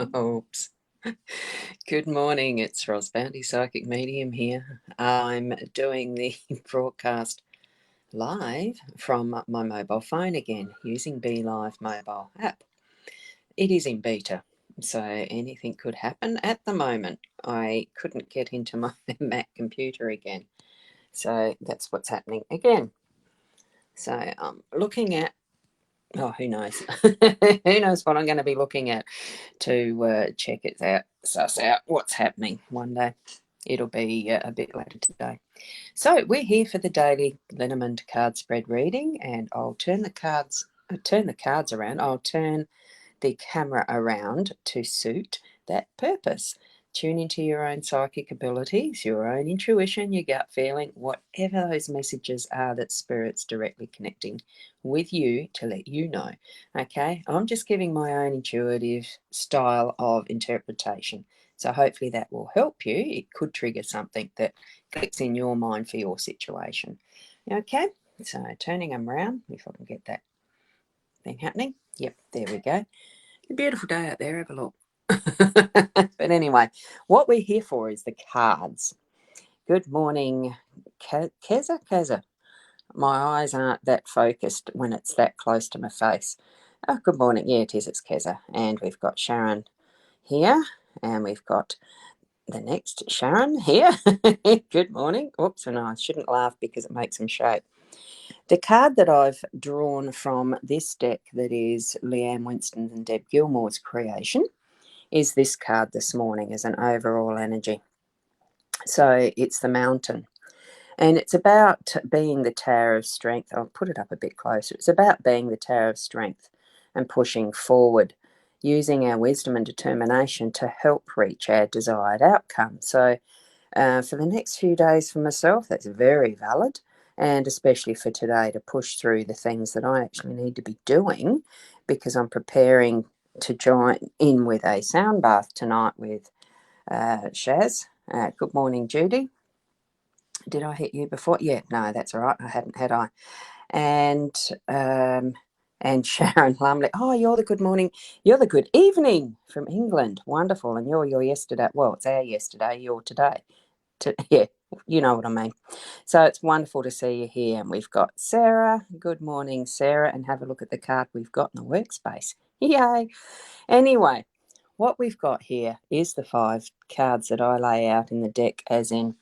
Oops. Good morning, it's Ross Bounty, Psychic Medium here. I'm doing the broadcast live from my mobile phone again using Be Live mobile app. It is in beta, so anything could happen at the moment. I couldn't get into my Mac computer again, so that's what's happening again. So I'm looking at, oh, who knows? Who knows what I'm going to be looking at to check it out, suss out what's happening one day. It'll be a bit later today. So we're here for the Daily Lenormand card spread reading, and I'll turn the cards around. I'll turn the camera around to suit that purpose. Tune into your own psychic abilities, your own intuition, your gut feeling, whatever those messages are that Spirit's directly connecting with you to let you know. Okay, I'm just giving my own intuitive style of interpretation. So hopefully that will help you. It could trigger something that clicks in your mind for your situation. Okay, so turning them around, if I can get that thing happening. Yep, there we go. A beautiful day out there, have a look. But anyway, what we're here for is the cards. Good morning, Keza. My eyes aren't that focused when it's that close to my face. Oh, good morning. Yeah, it is. It's Keza. And we've got Sharon here. And we've got the next Sharon here. Good morning. Oops, no, I shouldn't laugh because it makes them shake. The card that I've drawn from this deck that is Leanne Winston and Deb Gilmore's creation is this card this morning as an overall energy. So it's the Mountain. And it's about being the Tower of Strength. I'll put it up a bit closer. It's about being the Tower of Strength and pushing forward, using our wisdom and determination to help reach our desired outcome. So for the next few days for myself, that's very valid. And especially for today, to push through the things that I actually need to be doing, because I'm preparing to join in with a sound bath tonight with Shaz. Good morning, Judy. Did I hit you before? Yeah, no, that's all right. I hadn't, had I? And Sharon Lumley. Oh, you're the good morning. You're the good evening from England. Wonderful. And you're your yesterday. Well, it's our yesterday. You're today. Yeah, you know what I mean. So it's wonderful to see you here. And we've got Sarah. Good morning, Sarah. And have a look at the card we've got in the workspace. Yay. Anyway, what we've got here is the 5 cards that I lay out in the deck, as in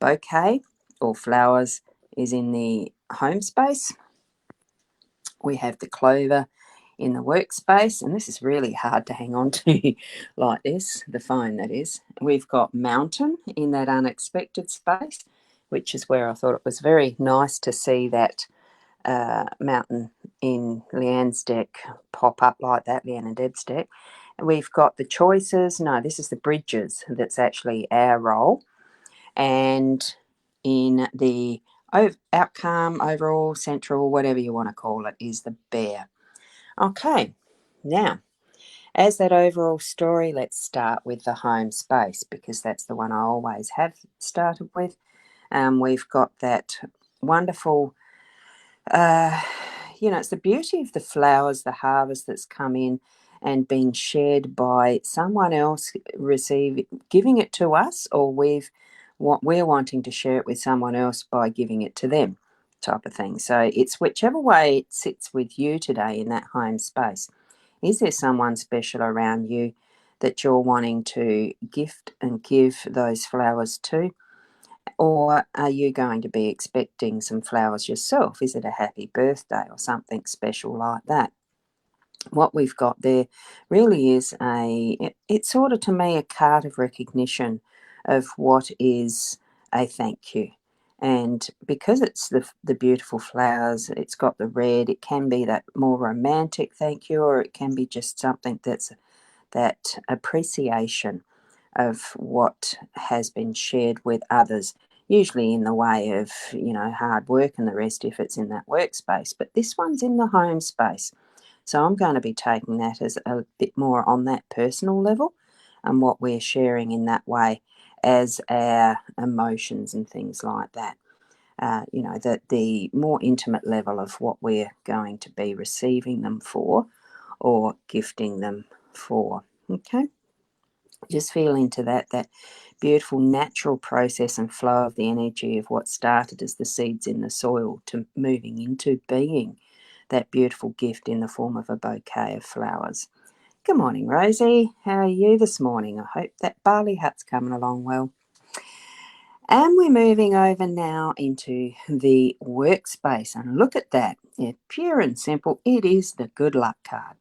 bouquet or flowers is in the home space. We have the clover in the workspace, and this is really hard to hang on to like this, the phone that is. We've got mountain in that unexpected space, which is where I thought it was very nice to see that mountain in Leanne's deck pop up like that, Leanne and Deb's deck. And we've got the choices. No, this is the bridges. That's actually our role. And in the outcome, overall, central, whatever you want to call it, is the bear. Okay, now, as that overall story, let's start with the home space, because that's the one I always have started with. We've got that wonderful, it's the beauty of the flowers, the harvest that's come in and been shared by someone else, giving it to us, or we're wanting to share it with someone else by giving it to them, type of thing. So it's whichever way it sits with you today in that home space. Is there someone special around you that you're wanting to gift and give those flowers to? Or are you going to be expecting some flowers yourself? Is it a happy birthday or something special like that? What we've got there really is it's sort of, to me, a card of recognition of what is a thank you. And because it's the beautiful flowers, it's got the red, it can be that more romantic thank you, or it can be just something that's that appreciation of what has been shared with others, usually in the way of, hard work and the rest if it's in that workspace. But this one's in the home space. So I'm going to be taking that as a bit more on that personal level, and what we're sharing in that way as our emotions and things like that. That the more intimate level of what we're going to be receiving them for or gifting them for. Okay, just feel into that beautiful natural process and flow of the energy of what started as the seeds in the soil to moving into being that beautiful gift in the form of a bouquet of flowers. Good morning, Rosie. How are you this morning? I hope that barley hut's coming along well. And we're moving over now into the workspace. And look at that. Yeah, pure and simple. It is the good luck card.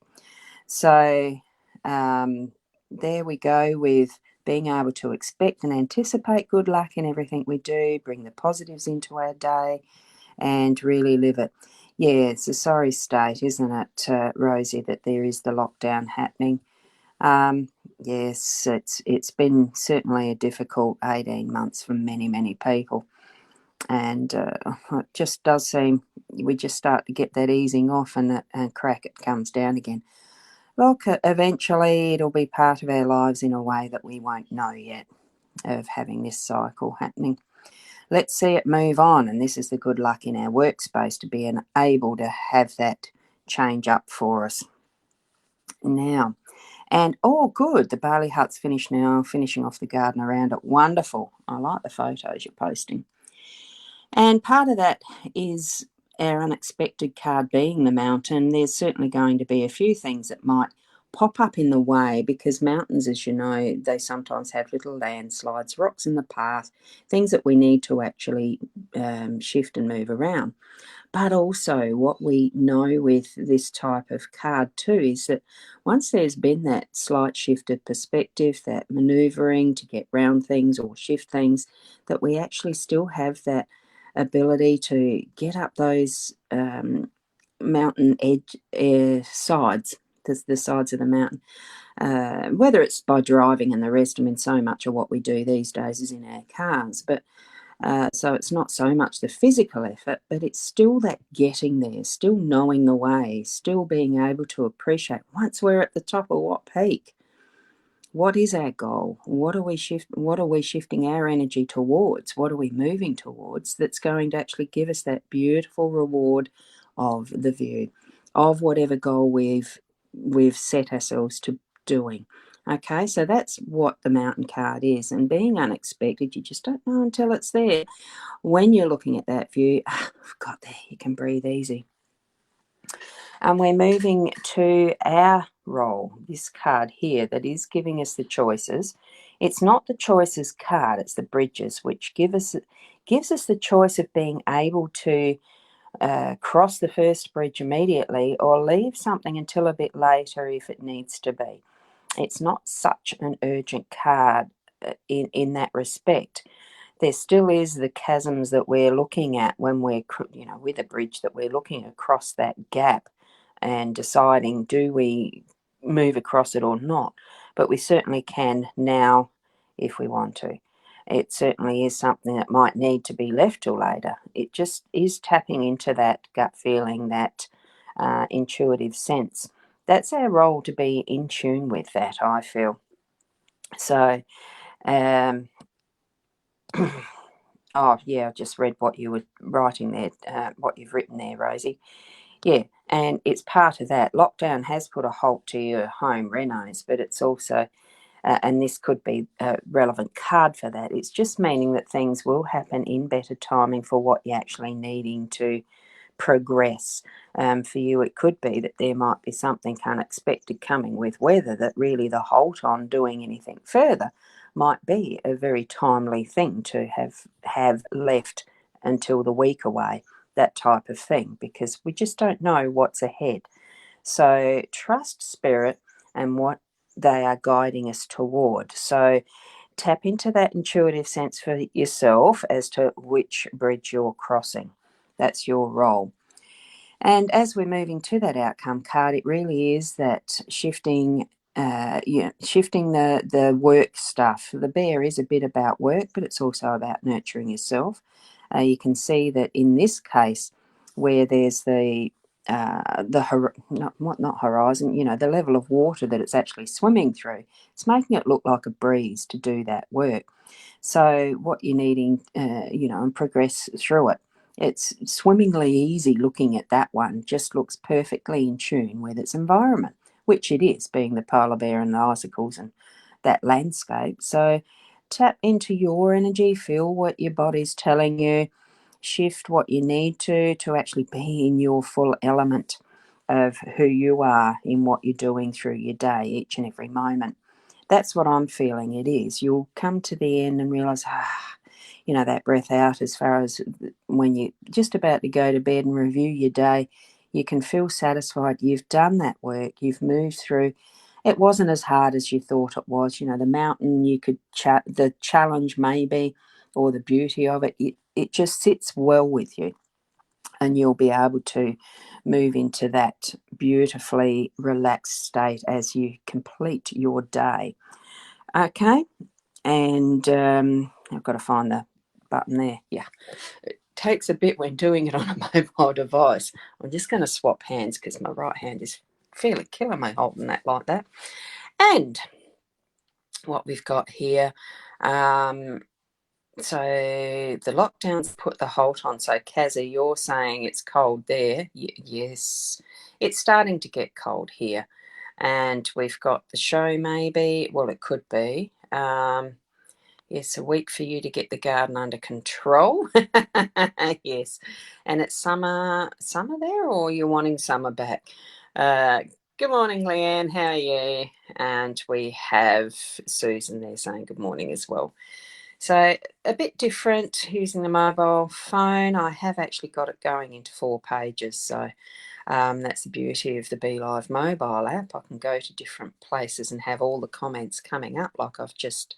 So there we go with being able to expect and anticipate good luck in everything we do, bring the positives into our day, and really live it. Yeah, it's a sorry state, isn't it, Rosie, that there is the lockdown happening. Yes, it's been certainly a difficult 18 months for many people, and it just does seem we just start to get that easing off, and crack, it comes down again. Look, eventually it'll be part of our lives in a way that we won't know yet of having this cycle happening. Let's see it move on, and this is the good luck in our workspace to be able to have that change up for us now. And oh, good, the barley hut's finished now, finishing off the garden around it. Wonderful. I like the photos you're posting. And part of that is our unexpected card being the mountain. There's certainly going to be a few things that might pop up in the way, because mountains, as you know, they sometimes have little landslides, rocks in the path, things that we need to actually shift and move around. But also what we know with this type of card too is that once there's been that slight shift of perspective, that manoeuvring to get round things or shift things, that we actually still have that ability to get up those mountain edge sides, the sides of the mountain, whether it's by driving and the rest. I mean, so much of what we do these days is in our cars, but so it's not so much the physical effort, but it's still that getting there, still knowing the way, still being able to appreciate once we're at the top of what peak, what is our goal? What are we shifting our energy towards? What are we moving towards that's going to actually give us that beautiful reward of the view of whatever goal we've set ourselves to doing. Okay, so that's what the mountain card is. And being unexpected, you just don't know until it's there. When you're looking at that view, I've got there, you can breathe easy. And we're moving to our role, this card here that is giving us the choices. It's not the choices card, it's the bridges, which gives us the choice of being able to cross the first bridge immediately or leave something until a bit later if it needs to be. It's not such an urgent card in that respect. There still is the chasms that we're looking at when we're, with a bridge, that we're looking across that gap and deciding, do we move across it or not? But we certainly can now if we want to. It certainly is something that might need to be left till later. It just is tapping into that gut feeling, that intuitive sense. That's our role, to be in tune with that, I feel. So, oh yeah, I just read what you were writing there, what you've written there, Rosie. Yeah, and it's part of that. Lockdown has put a halt to your home renos, but it's also, and this could be a relevant card for that, it's just meaning that things will happen in better timing for what you're actually needing to progress. For you, it could be that there might be something unexpected coming with weather, that really the halt on doing anything further might be a very timely thing to have left until the week away, that type of thing, because we just don't know what's ahead. So trust spirit and what they are guiding us toward. So tap into that intuitive sense for yourself as to which bridge you're crossing. That's your role. And as we're moving to that outcome card, it really is that shifting, shifting the work stuff. The bear is a bit about work, but it's also about nurturing yourself. You can see that in this case, where there's not horizon, the level of water that it's actually swimming through, it's making it look like a breeze to do that work. So what you're needing, and progress through it. It's swimmingly easy looking at that one, just looks perfectly in tune with its environment. which it is, being the polar bear and the icicles and that landscape. So tap into your energy, feel what your body's telling you, shift what you need to actually be in your full element of who you are in what you're doing through your day, each and every moment. That's what I'm feeling it is. You'll come to the end and realize, that breath out, as far as when you're just about to go to bed and review your day, you can feel satisfied. You've done that work, you've moved through. It wasn't as hard as you thought it was. The mountain, you could the challenge maybe, or the beauty of it just sits well with you, and you'll be able to move into that beautifully relaxed state as you complete your day. Okay, and I've got to find the button there. Yeah, it takes a bit when doing it on a mobile device. I'm just going to swap hands because my right hand is fairly killing me holding that like that. And what we've got here, so the lockdowns put the halt on. So Kazza, you're saying it's cold there. Yes, it's starting to get cold here. And we've got the show maybe. Well, it could be. Yes, a week for you to get the garden under control. Yes. And it's summer there, or you're wanting summer back? Uh, Good morning, Leanne. How are you? And we have Susan there saying good morning as well. So a bit different using the mobile phone. I have actually got it going into 4 pages. So that's the beauty of the Be Live mobile app. I can go to different places and have all the comments coming up like I've just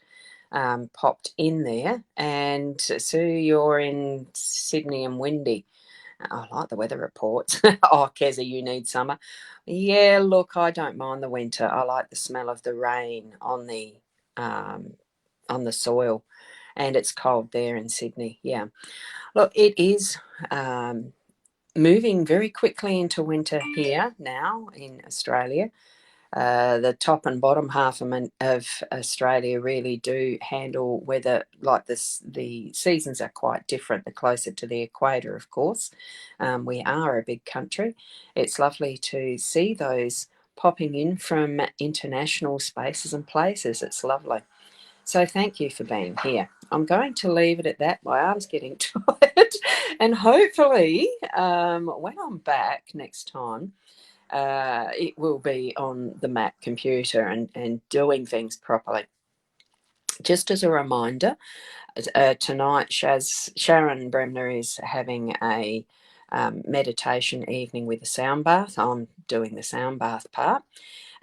popped in there. And Sue, you're in Sydney and windy. I like the weather reports. Oh, Keza, you need summer. Yeah, look, I don't mind the winter. I like the smell of the rain on the soil, and it's cold there in Sydney. Yeah, look, it is moving very quickly into winter here now in Australia. The top and bottom half of Australia really do handle weather like this. The seasons are quite different the closer to the equator, of course. We are a big country. It's lovely to see those popping in from international spaces and places. It's lovely. So thank you for being here. I'm going to leave it at that. My arm's getting tired. And hopefully, when I'm back next time, it will be on the Mac computer and doing things properly. Just as a reminder, tonight Sharon Bremner is having a meditation evening with a sound bath. I'm doing the sound bath part.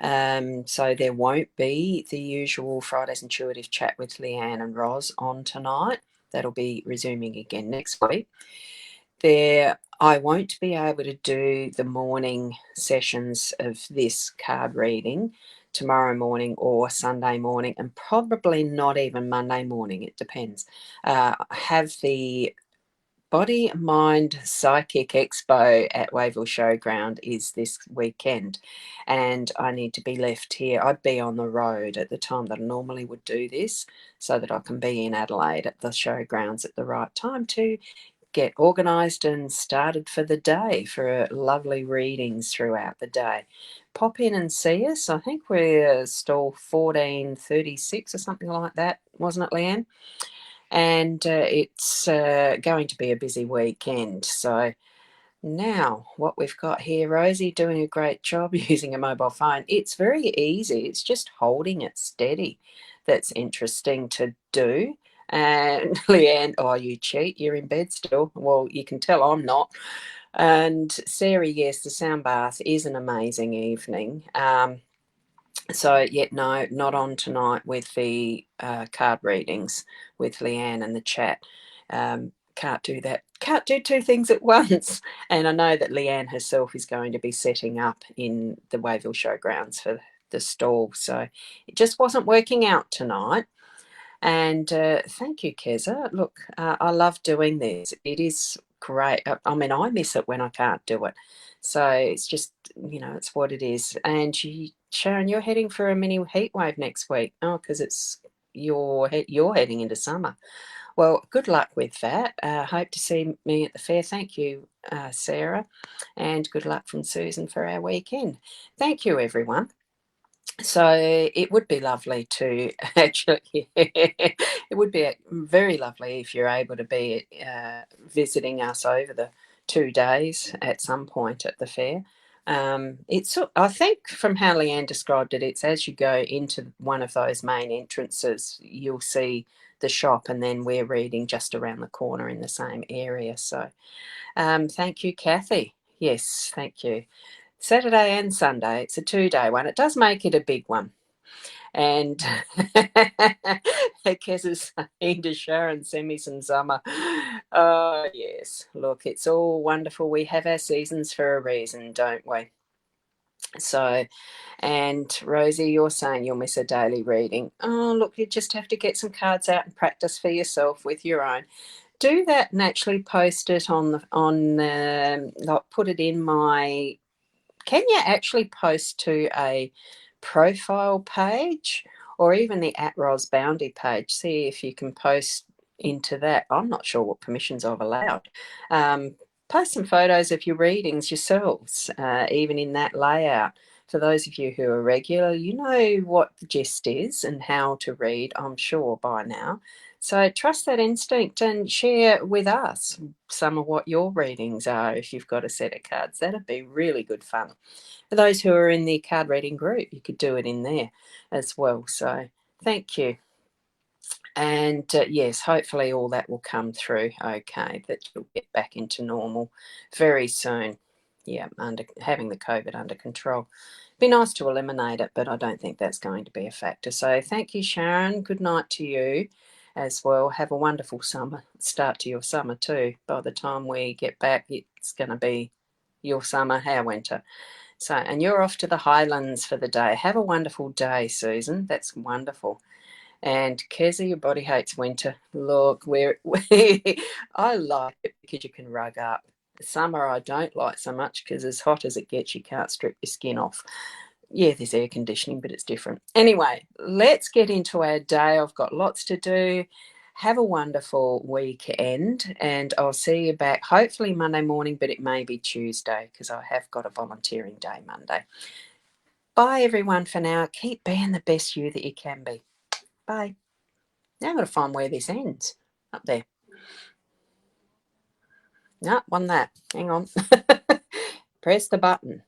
So there won't be the usual Friday's Intuitive Chat with Leanne and Roz on tonight. That'll be resuming again next week. I won't be able to do the morning sessions of this card reading tomorrow morning or Sunday morning, and probably not even Monday morning. It depends. I have the Body Mind Psychic Expo at Wavell Showground is this weekend, and I need to be left here. I'd be on the road at the time that I normally would do this, so that I can be in Adelaide at the showgrounds at the right time to get organised and started for the day for lovely readings throughout the day. Pop in and see us. I think we're stall 1436 or something like that, wasn't it, Leanne? And it's going to be a busy weekend. So now what we've got here, Rosie doing a great job using a mobile phone. It's very easy. It's just holding it steady that's interesting to do. And Leanne, oh, you cheat, you're in bed still. Well, you can tell I'm not. And Sarah, yes, the sound bath is an amazing evening. So, yeah, no, not on tonight with the card readings with Leanne and the chat. Can't do that. Can't do 2 things at once. And I know that Leanne herself is going to be setting up in the Wavell Showgrounds for the stall. So it just wasn't working out tonight. And thank you, Keza. Look, I love doing this. It is great. I mean, I miss it when I can't do it. So it's just, it's what it is. And Sharon, you're heading for a mini heat wave next week. Oh, because you're heading into summer. Well, good luck with that. Hope to see me at the fair. Thank you, Sarah, and good luck from Susan for our weekend. Thank you, everyone. So it would be lovely to actually, it would be very lovely if you're able to be visiting us over the 2 days at some point at the fair. I think from how Leanne described it, it's as you go into one of those main entrances, you'll see the shop, and then we're reading just around the corner in the same area. So thank you, Kathy. Yes, thank you. Saturday and Sunday, it's a 2-day one. It does make it a big one. And Kez is saying to Sharon, send me some summer. Oh, yes. Look, it's all wonderful. We have our seasons for a reason, don't we? So, and Rosie, you're saying you'll miss a daily reading. Oh, look, you just have to get some cards out and practice for yourself with your own. Do that and actually post it like put it in my. Can you actually post to a profile page or even the @Ros Bounty page? See if you can post into that. I'm not sure what permissions I've allowed. Post some photos of your readings yourselves, even in that layout. For those of you who are regular, you know what the gist is and how to read, I'm sure, by now. So trust that instinct and share with us some of what your readings are if you've got a set of cards. That'd be really good fun. For those who are in the card reading group, you could do it in there as well. So thank you. And yes, hopefully all that will come through okay, that you'll get back into normal very soon. Yeah, having the COVID under control. Be nice to eliminate it, but I don't think that's going to be a factor. So thank you, Sharon. Good night to you as well. Have a wonderful summer. Start to your summer too. By the time we get back, it's going to be your summer, our winter. So, and you're off to the Highlands for the day. Have a wonderful day, Susan. That's wonderful. And Keza, your body hates winter. Look, I like it because you can rug up. Summer I don't like so much because as hot as it gets, you can't strip your skin off. Yeah, there's air conditioning, but it's different. Anyway, let's get into our day. I've got lots to do. Have a wonderful weekend, and I'll see you back hopefully Monday morning, but it may be Tuesday because I have got a volunteering day Monday. Bye, everyone, for now. Keep being the best you that you can be. Bye. Now I've got to find where this ends. Up there. No, on that. Hang on. Press the button.